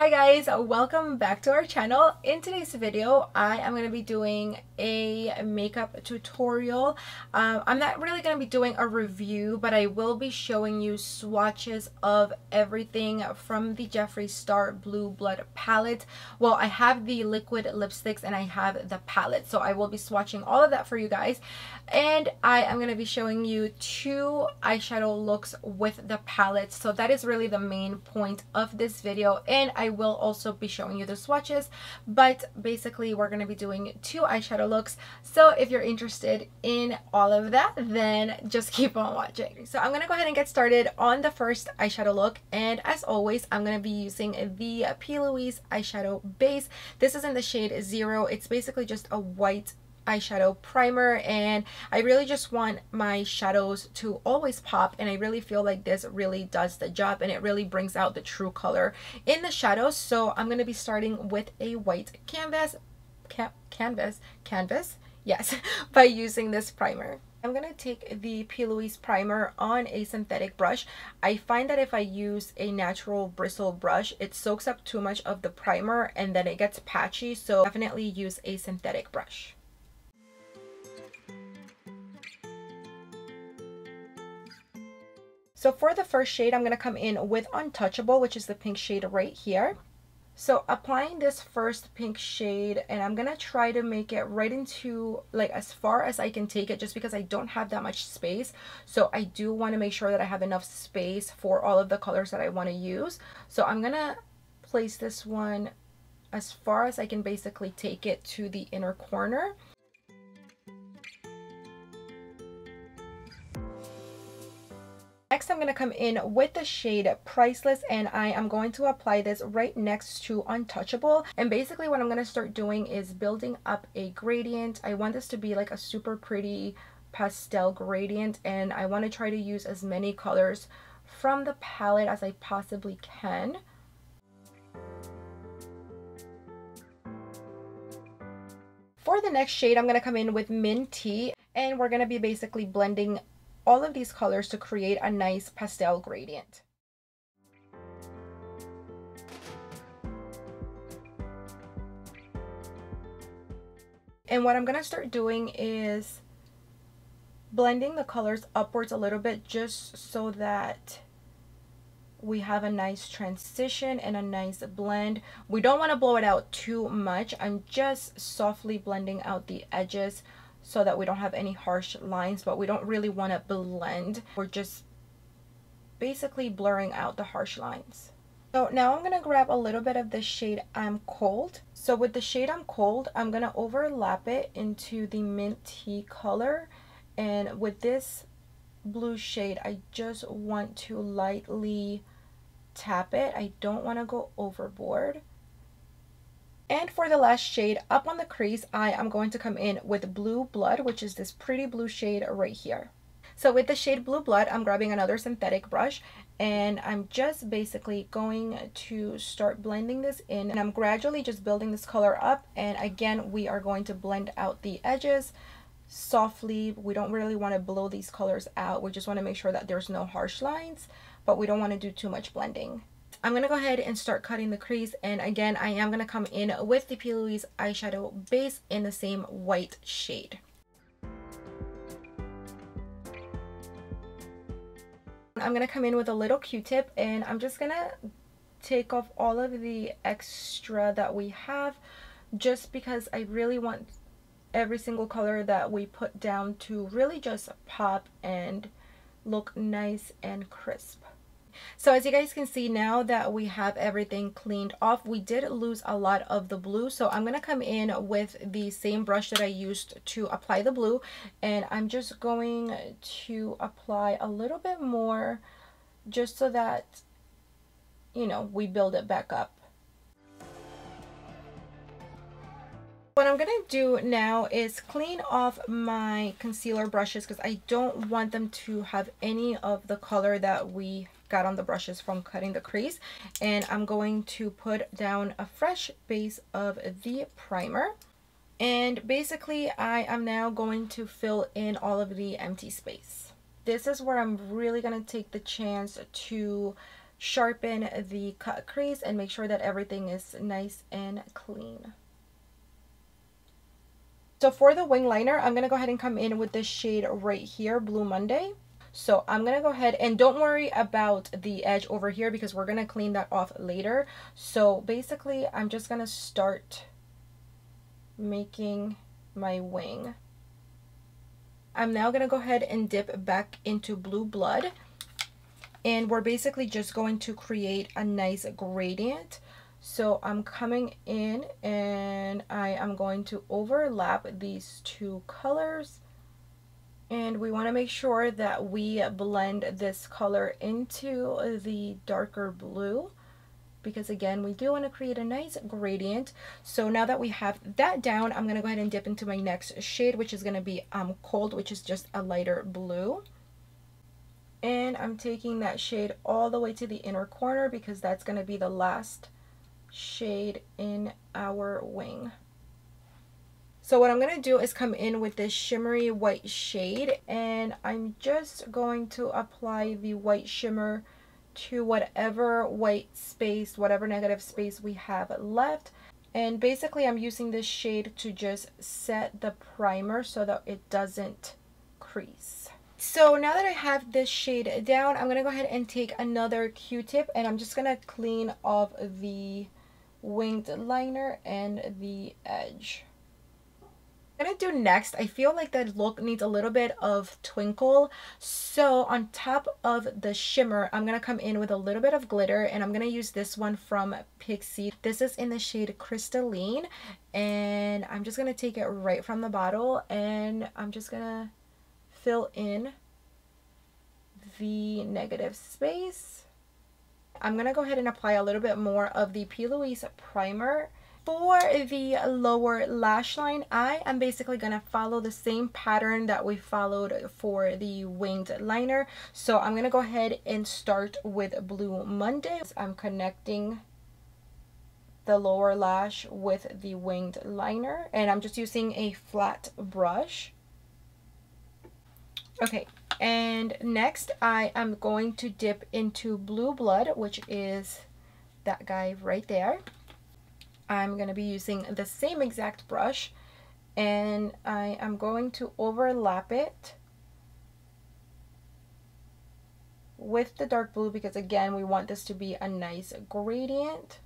Hi guys, welcome back to our channel. In today's video, I am going to be doing a makeup tutorial. I'm not really going to be doing a review, but I will be showing you swatches of everything from the Jeffree Star Blue Blood palette. Well, I have the liquid lipsticks and I have the palette, so I will be swatching all of that for you guys. And I am going to be showing you two eyeshadow looks with the palette, so that is really the main point of this video. And I will also be showing you the swatches, but basically we're going to be doing two eyeshadow looks. So if you're interested in all of that, then just keep on watching. So I'm going to go ahead and get started on the first eyeshadow look, and as always I'm going to be using the P. Louise eyeshadow base. This is in the shade 0. It's basically just a white eyeshadow primer, and I really just want my shadows to always pop, and I really feel like this really does the job, and it really brings out the true color in the shadows. So I'm going to be starting with a white canvas, yes, by using this primer. I'm going to take the P. Louise primer on a synthetic brush. I find that if I use a natural bristle brush, it soaks up too much of the primer and then it gets patchy, so definitely use a synthetic brush. So for the first shade, I'm going to come in with Untouchable, which is the pink shade right here. So applying this first pink shade, and I'm going to try to make it right into, like, as far as I can take it, just because I don't have that much space. So I do want to make sure that I have enough space for all of the colors that I want to use. So I'm going to place this one as far as I can basically take it to the inner corner. Next, I'm going to come in with the shade Priceless, and I am going to apply this right next to Untouchable. And basically what I'm going to start doing is building up a gradient. I want this to be like a super pretty pastel gradient, and I want to try to use as many colors from the palette as I possibly can. For the next shade, I'm going to come in with Mint Tea, and we're going to be basically blending all of these colors to create a nice pastel gradient. And what I'm going to start doing is blending the colors upwards a little bit, just so that we have a nice transition and a nice blend. We don't want to blow it out too much. I'm just softly blending out the edges so that we don't have any harsh lines, but we don't really want to blend. We're just basically blurring out the harsh lines. So now I'm going to grab a little bit of the shade I'm Cold. So with the shade I'm Cold, I'm going to overlap it into the Mint Tea color. And with this blue shade, I just want to lightly tap it. I don't want to go overboard. And for the last shade, up on the crease, I am going to come in with Blue Blood, which is this pretty blue shade right here. So with the shade Blue Blood, I'm grabbing another synthetic brush, and I'm just basically going to start blending this in. And I'm gradually just building this color up. And again, we are going to blend out the edges softly. We don't really want to blow these colors out. We just want to make sure that there's no harsh lines, but we don't want to do too much blending. I'm going to go ahead and start cutting the crease, and again I am going to come in with the P. Louise eyeshadow base in the same white shade. I'm going to come in with a little Q-tip, and I'm just going to take off all of the extra that we have, just because I really want every single color that we put down to really just pop and look nice and crisp. So as you guys can see, now that we have everything cleaned off, we did lose a lot of the blue. So I'm going to come in with the same brush that I used to apply the blue, and I'm just going to apply a little bit more, just so that, you know, we build it back up. What I'm going to do now is clean off my concealer brushes, because I don't want them to have any of the color that we got on the brushes from cutting the crease. And I'm going to put down a fresh base of the primer, and basically I am now going to fill in all of the empty space. This is where I'm really going to take the chance to sharpen the cut crease and make sure that everything is nice and clean. So for the wing liner, I'm going to go ahead and come in with this shade right here, Blue Monday. So I'm going to go ahead and don't worry about the edge over here because we're going to clean that off later. So basically, I'm just going to start making my wing. I'm now going to go ahead and dip back into Blue Blood. And we're basically just going to create a nice gradient. So I'm coming in and I am going to overlap these two colors. And we want to make sure that we blend this color into the darker blue, because again, we do want to create a nice gradient. So now that we have that down, I'm going to go ahead and dip into my next shade, which is going to be Cold, which is just a lighter blue. And I'm taking that shade all the way to the inner corner because that's going to be the last shade in our wing. So what I'm going to do is come in with this shimmery white shade, and I'm just going to apply the white shimmer to whatever white space, whatever negative space we have left. And basically I'm using this shade to just set the primer so that it doesn't crease. So now that I have this shade down, I'm going to go ahead and take another Q-tip and I'm just going to clean off the winged liner and the edge. I'm going to do next, I feel like that look needs a little bit of twinkle. So on top of the shimmer, I'm going to come in with a little bit of glitter, and I'm going to use this one from Pixi. This is in the shade Crystalline, and I'm just going to take it right from the bottle and I'm just going to fill in the negative space. I'm going to go ahead and apply a little bit more of the P. Louise primer. For the lower lash line, I am basically going to follow the same pattern that we followed for the winged liner. So I'm going to go ahead and start with Blue Monday. I'm connecting the lower lash with the winged liner, and I'm just using a flat brush. Okay, and next I am going to dip into Blue Blood, which is that guy right there. I'm going to be using the same exact brush, and I am going to overlap it with the dark blue because again we want this to be a nice gradient.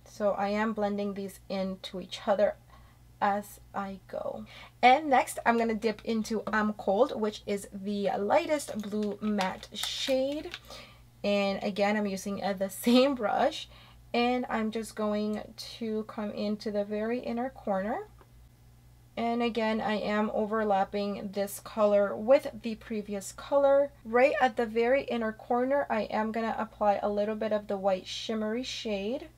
So I am blending these into each other as I go. And next I'm going to dip into Cold, which is the lightest blue matte shade, and again I'm using the same brush, and I'm just going to come into the very inner corner, and again I am overlapping this color with the previous color. Right at the very inner corner I am going to apply a little bit of the white shimmery shade.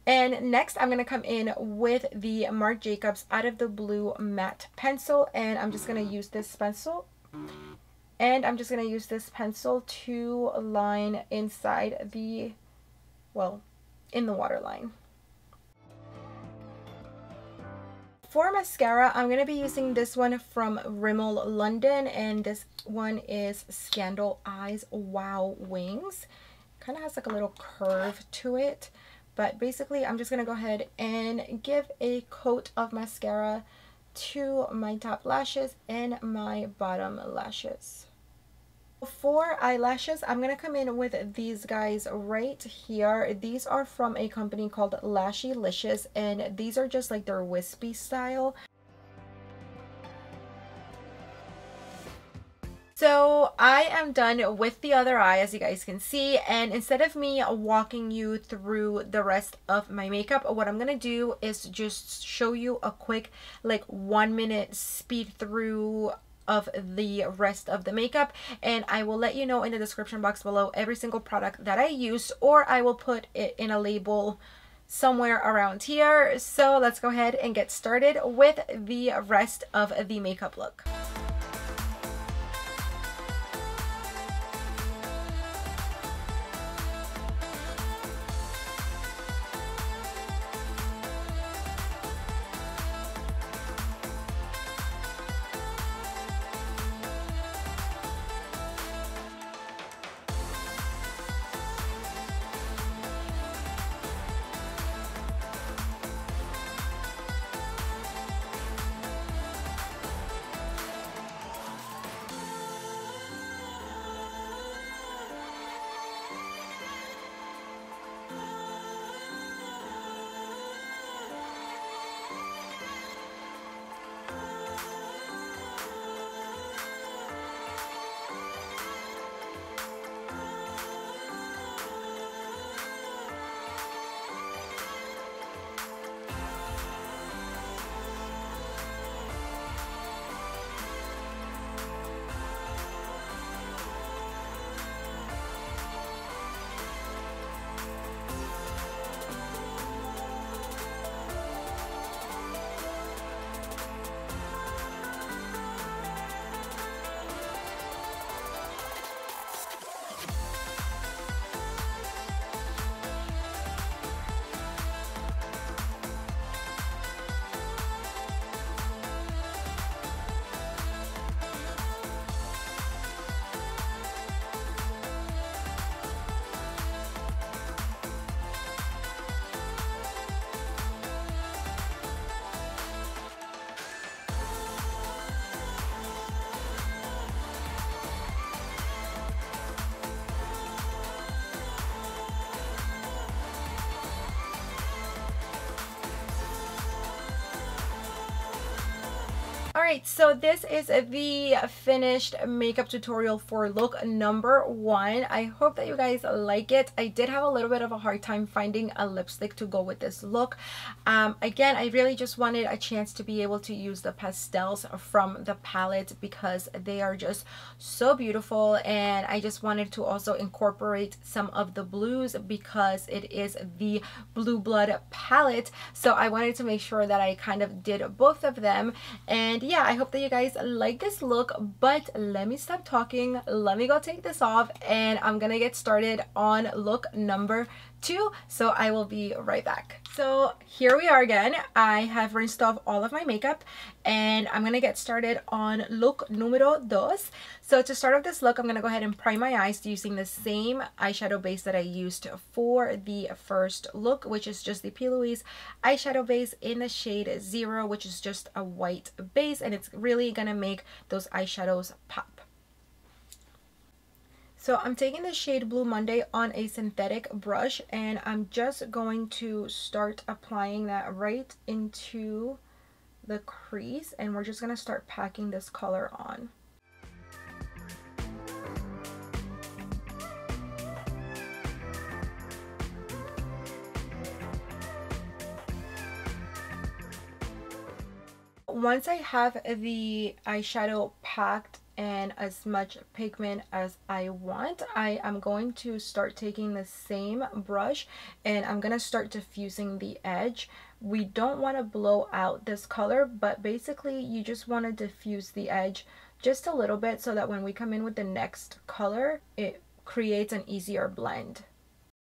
And next I'm going to come in with the Marc Jacobs Out of the Blue matte pencil, and I'm just going to use this pencil. And I'm just going to use this pencil to line inside the, well, in the waterline. For mascara, I'm going to be using this one from Rimmel London, and this one is Scandal Eyes Wow Wings. Kind of has like a little curve to it. But basically, I'm just going to go ahead and give a coat of mascara to my top lashes and my bottom lashes. For eyelashes, I'm going to come in with these guys right here. These are from a company called Lashylicious, and these are just like their wispy style. So I am done with the other eye, as you guys can see, and instead of me walking you through the rest of my makeup, what I'm going to do is just show you a quick like 1-minute speed through of the rest of the makeup, and I will let you know in the description box below every single product that I use, or I will put it in a label somewhere around here. So let's go ahead and get started with the rest of the makeup look. Alright, so this is the finished makeup tutorial for look number 1. I hope that you guys like it. I did have a little bit of a hard time finding a lipstick to go with this look. Again, I really just wanted a chance to be able to use the pastels from the palette because they are just so beautiful, and I just wanted to also incorporate some of the blues because it is the Blue Blood palette. So I wanted to make sure that I kind of did both of them. And yeah, I hope that you guys like this look, but let me stop talking. Let me go take this off and I'm gonna get started on look number 2. So I will be right back. So here we are again. I have rinsed off all of my makeup and I'm gonna get started on look numero 2. So to start off this look, I'm gonna go ahead and prime my eyes using the same eyeshadow base that I used for the first look, which is just the P. Louise eyeshadow base in the shade 0, which is just a white base, and it's really gonna make those eyeshadows pop. So I'm taking the shade Blue Monday on a synthetic brush, and I'm just going to start applying that right into the crease, and we're just going to start packing this color on. Once I have the eyeshadow packed and as much pigment as I want, I am going to start taking the same brush and I'm going to start diffusing the edge. We don't want to blow out this color, but basically you just want to diffuse the edge just a little bit so that when we come in with the next color, it creates an easier blend.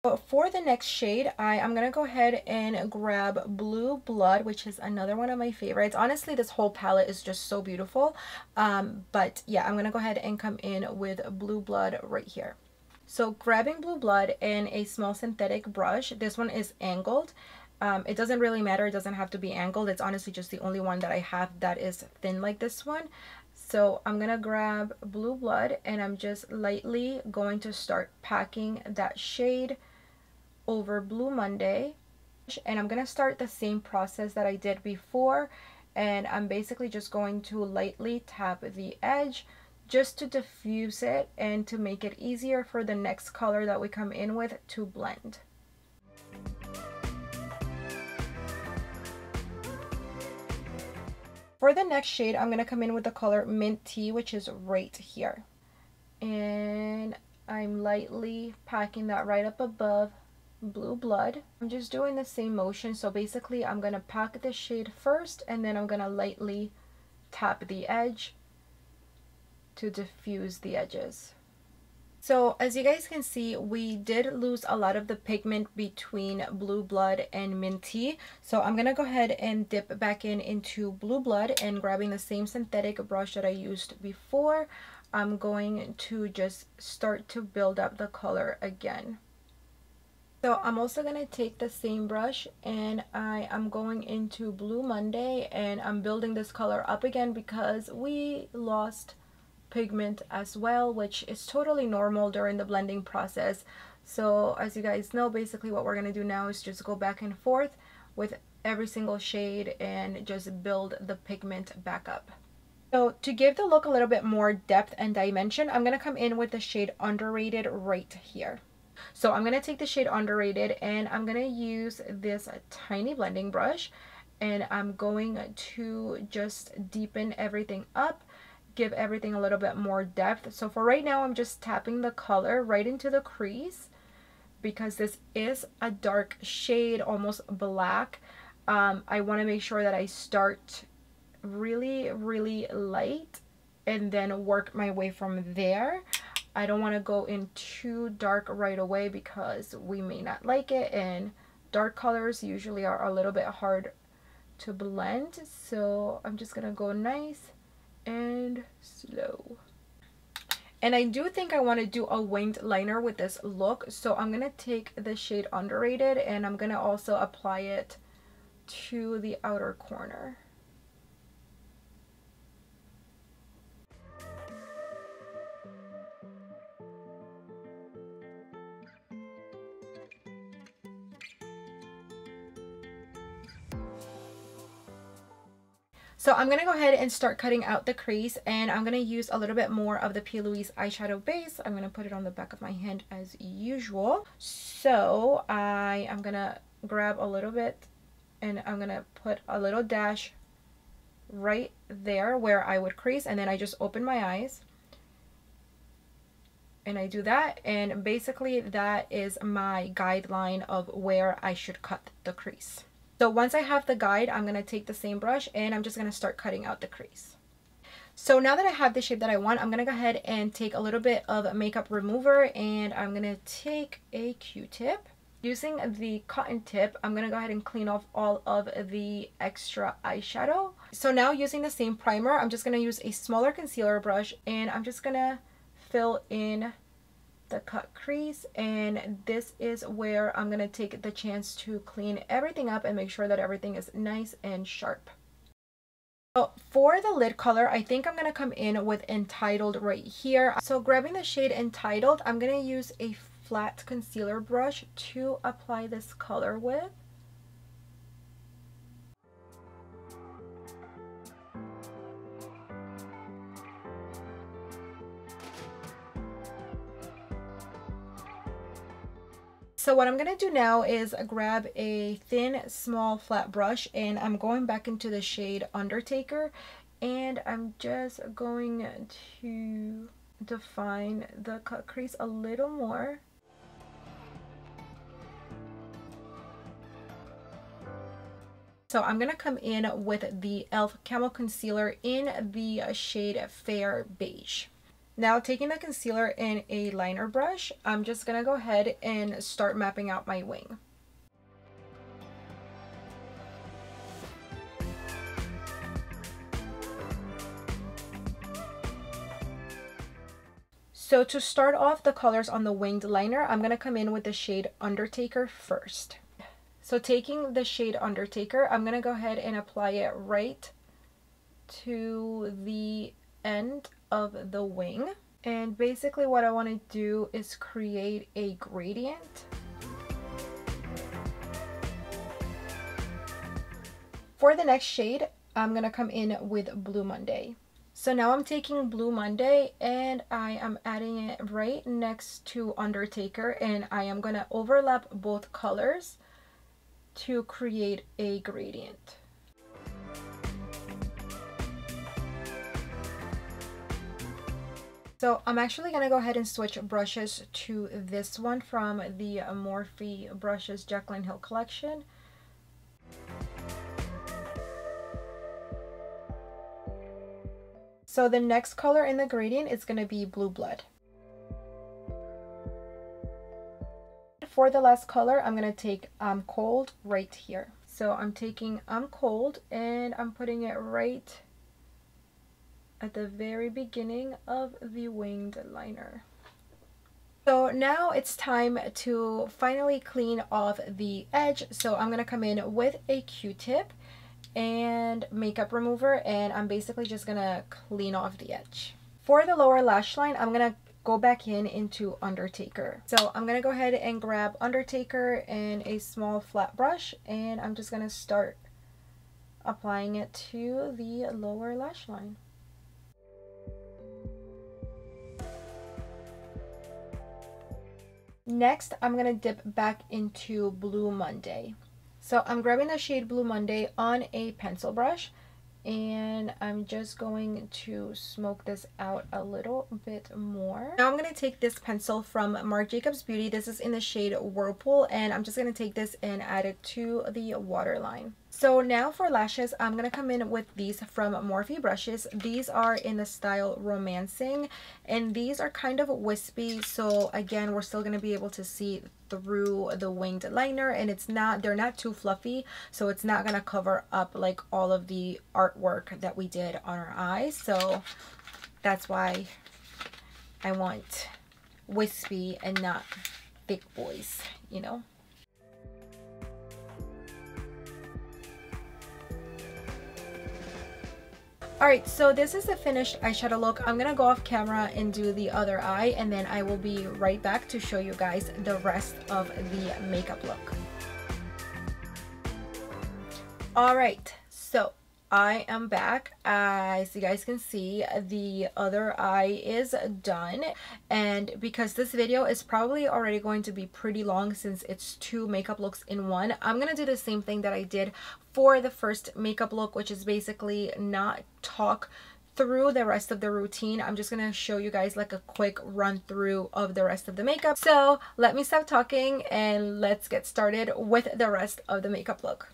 But for the next shade, I'm going to go ahead and grab Blue Blood, which is another one of my favorites. Honestly, this whole palette is just so beautiful. But yeah, I'm going to go ahead and come in with Blue Blood right here. So grabbing Blue Blood and a small synthetic brush, this one is angled. It doesn't really matter. It doesn't have to be angled. It's honestly just the only one that I have that is thin like this one. So I'm going to grab Blue Blood and I'm just lightly going to start packing that shade over Blue Monday, and I'm going to start the same process that I did before, and I'm basically just going to lightly tap the edge just to diffuse it and to make it easier for the next color that we come in with to blend. For the next shade, I'm going to come in with the color Mint Tea, which is right here, and I'm lightly packing that right up above Blue Blood. I'm just doing the same motion, so basically I'm going to pack the shade first and then I'm going to lightly tap the edge to diffuse the edges. So as you guys can see, we did lose a lot of the pigment between Blue Blood and Mint Tea. So I'm going to go ahead and dip back into Blue Blood, and grabbing the same synthetic brush that I used before, I'm going to just start to build up the color again. So I'm also going to take the same brush and I am going into Blue Monday and I'm building this color up again because we lost pigment as well, which is totally normal during the blending process. So as you guys know, basically what we're going to do now is just go back and forth with every single shade and just build the pigment back up. So to give the look a little bit more depth and dimension, I'm going to come in with the shade Underrated right here. So I'm going to take the shade Underrated and I'm going to use this tiny blending brush and I'm going to just deepen everything up, give everything a little bit more depth. So for right now, I'm just tapping the color right into the crease because this is a dark shade, almost black. I want to make sure that I start really, really light and then work my way from there. I don't want to go in too dark right away because we may not like it, and dark colors usually are a little bit hard to blend. So I'm just going to go nice and slow. And I do think I want to do a winged liner with this look. So I'm going to take the shade Underrated and I'm going to also apply it to the outer corner. So I'm going to go ahead and start cutting out the crease, and I'm going to use a little bit more of the P. Louise eyeshadow base. I'm going to put it on the back of my hand as usual. So I am going to grab a little bit and I'm going to put a little dash right there where I would crease, and then I just open my eyes and I do that, and basically that is my guideline of where I should cut the crease. So once I have the guide, I'm going to take the same brush and I'm just going to start cutting out the crease. So now that I have the shape that I want, I'm going to go ahead and take a little bit of makeup remover, and I'm going to take a Q-tip. Using the cotton tip, I'm going to go ahead and clean off all of the extra eyeshadow. So now using the same primer, I'm just going to use a smaller concealer brush, and I'm just going to fill in the cut crease, and this is where I'm gonna take the chance to clean everything up and make sure that everything is nice and sharp. So for the lid color, I think I'm gonna come in with Entitled right here. So grabbing the shade Entitled, I'm gonna use a flat concealer brush to apply this color with. So what I'm going to do now is grab a thin, small, flat brush, and I'm going back into the shade Undertaker, and I'm just going to define the cut crease a little more. So I'm going to come in with the e.l.f. Camo Concealer in the shade Fair Beige. Now taking the concealer in a liner brush, I'm just going to go ahead and start mapping out my wing. So to start off the colors on the winged liner, I'm going to come in with the shade Undertaker first. So taking the shade Undertaker, I'm going to go ahead and apply it right to the end of the wing, and basically what I want to do is create a gradient. For the next shade, I'm gonna come in with Blue Monday. So now I'm taking Blue Monday and I am adding it right next to Undertaker, and I am gonna overlap both colors to create a gradient. So I'm actually going to go ahead and switch brushes to this one from the Morphe Brushes Jaclyn Hill collection. So the next color in the gradient is going to be Blue Blood. For the last color, I'm going to take I'm Cold right here. So I'm taking I'm Cold and I'm putting it right at the very beginning of the winged liner. So now it's time to finally clean off the edge. So I'm going to come in with a Q-tip and makeup remover, and I'm basically just going to clean off the edge. For the lower lash line, I'm going to go back into Undertaker. So I'm going to go ahead and grab Undertaker and a small flat brush, and I'm just going to start applying it to the lower lash line. Next, I'm going to dip back into Blue Monday. So I'm grabbing the shade Blue Monday on a pencil brush, and I'm just going to smoke this out a little bit more. Now I'm going to take this pencil from Marc Jacobs Beauty. This is in the shade Whirlpool, and I'm just going to take this and add it to the waterline. So now for lashes, I'm going to come in with these from Morphe brushes. These are in the style Romancing, and these are kind of wispy, so again, we're still going to be able to see through the winged liner, and they're not too fluffy, so it's not going to cover up like all of the artwork that we did on our eyes. So that's why I want wispy and not big boys, you know. Alright, so this is the finished eyeshadow look. I'm gonna go off camera and do the other eye, and then I will be right back to show you guys the rest of the makeup look. Alright, so I am back. As you guys can see, the other eye is done, and because this video is probably already going to be pretty long since it's 2 makeup looks in one, I'm gonna do the same thing that I did for the first makeup look, which is basically not talk through the rest of the routine. I'm just gonna show you guys like a quick run through of the rest of the makeup. So let me stop talking and let's get started with the rest of the makeup look.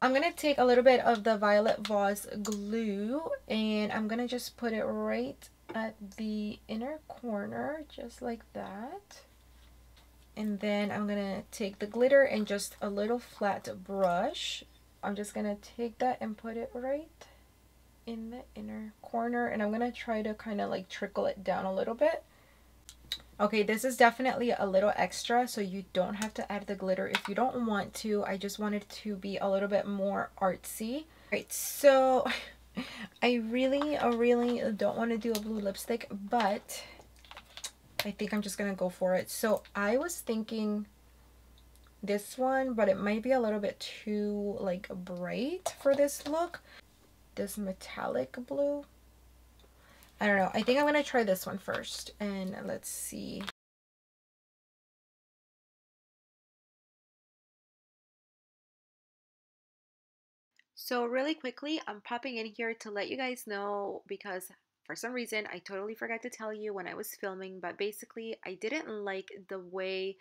I'm going to take a little bit of the Violet Voss glue and I'm going to just put it right at the inner corner, just like that. And then I'm going to take the glitter and just a little flat brush. I'm just going to take that and put it right in the inner corner. And I'm going to try to kind of like trickle it down a little bit. Okay, this is definitely a little extra, so you don't have to add the glitter if you don't want to. I just wanted to be a little bit more artsy. Right, so I really don't want to do a blue lipstick, but I think I'm just gonna go for it. So I was thinking this one, but it might be a little bit too like bright for this look. This metallic blue. I don't know. I think I'm going to try this one first and let's see. So really quickly, I'm popping in here to let you guys know because for some reason I totally forgot to tell you when I was filming, but basically I didn't like the way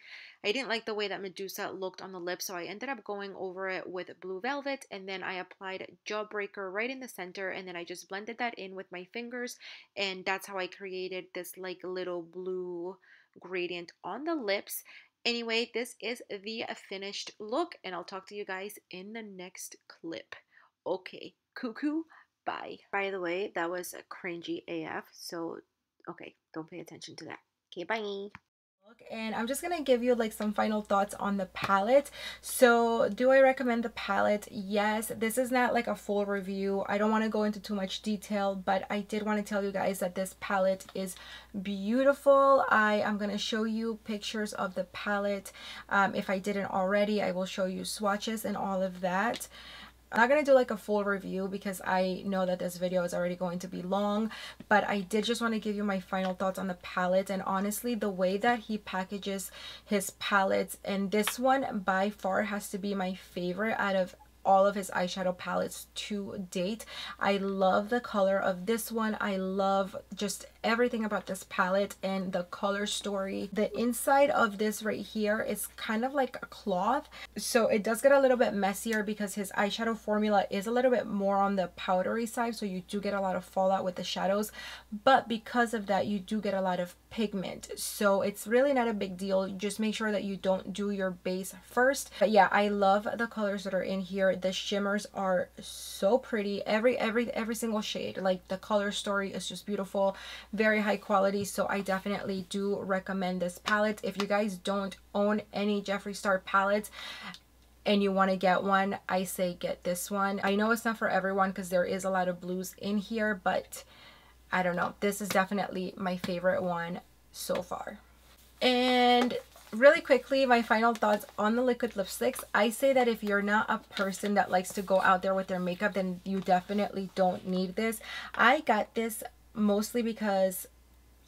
that Medusa looked on the lips, so I ended up going over it with Blue Velvet, and then I applied Jawbreaker right in the center, and then I just blended that in with my fingers, and that's how I created this like little blue gradient on the lips. Anyway, this is the finished look, and I'll talk to you guys in the next clip. Okay, cuckoo, bye. By the way, that was a cringy AF, so okay, don't pay attention to that. Okay, bye. And I'm just gonna give you like some final thoughts on the palette. So do I recommend the palette? Yes. This is not like a full review. I don't want to go into too much detail, but I did want to tell you guys that this palette is beautiful. I am gonna show you pictures of the palette. If I didn't already, I will show you swatches and all of that. I'm not going to do like a full review because I know that this video is already going to be long, but I did just want to give you my final thoughts on the palette. And honestly, the way that he packages his palettes, and this one by far has to be my favorite out of all of his eyeshadow palettes to date. I love the color of this one. I love just everything about this palette and the color story. The inside of this right here is kind of like a cloth, so it does get a little bit messier because his eyeshadow formula is a little bit more on the powdery side, so you do get a lot of fallout with the shadows, but because of that you do get a lot of pigment, so it's really not a big deal. Just make sure that you don't do your base first. But yeah, I love the colors that are in here. The shimmers are so pretty, every single shade. Like the color story is just beautiful, very high quality, so I definitely do recommend this palette. If you guys don't own any Jeffree Star palettes and you want to get one, I say get this one. I know it's not for everyone because there is a lot of blues in here, but I don't know, this is definitely my favorite one so far. And really quickly, my final thoughts on the liquid lipsticks. I say that if you're not a person that likes to go out there with their makeup, then you definitely don't need this. I got this mostly because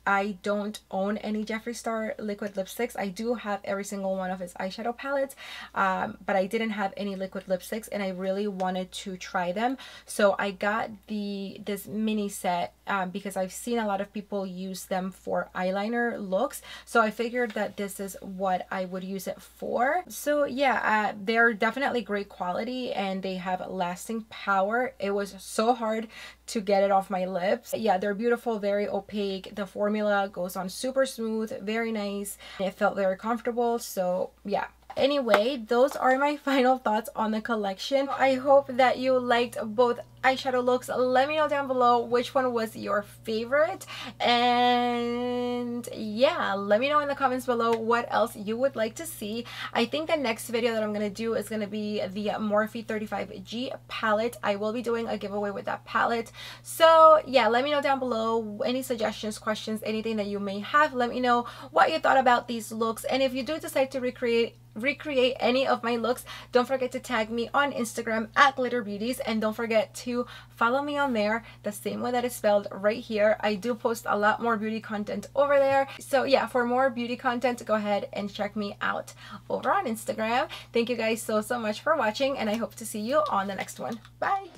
I don't own any Jeffree Star liquid lipsticks. I do have every single one of his eyeshadow palettes, but I didn't have any liquid lipsticks, and I really wanted to try them. So I got this mini set because I've seen a lot of people use them for eyeliner looks. So I figured that this is what I would use it for. So yeah, they're definitely great quality and they have lasting power. It was so hard to get it off my lips. Yeah, they're beautiful, very opaque. The formula goes on super smooth, very nice. It felt very comfortable. So yeah. Anyway, those are my final thoughts on the collection. I hope that you liked both eyeshadow looks. Let me know down below which one was your favorite, and yeah, let me know in the comments below what else you would like to see. I think the next video that I'm gonna do is gonna be the Morphe 35G palette. I will be doing a giveaway with that palette. So yeah, let me know down below any suggestions, questions, anything that you may have. Let me know what you thought about these looks, and if you do decide to recreate any of my looks, don't forget to tag me on Instagram at Glitter Beauties, and don't forget to follow me on there the same way that it's spelled right here. I do post a lot more beauty content over there. So yeah, for more beauty content, go ahead and check me out over on Instagram. Thank you guys so much for watching, and I hope to see you on the next one. Bye.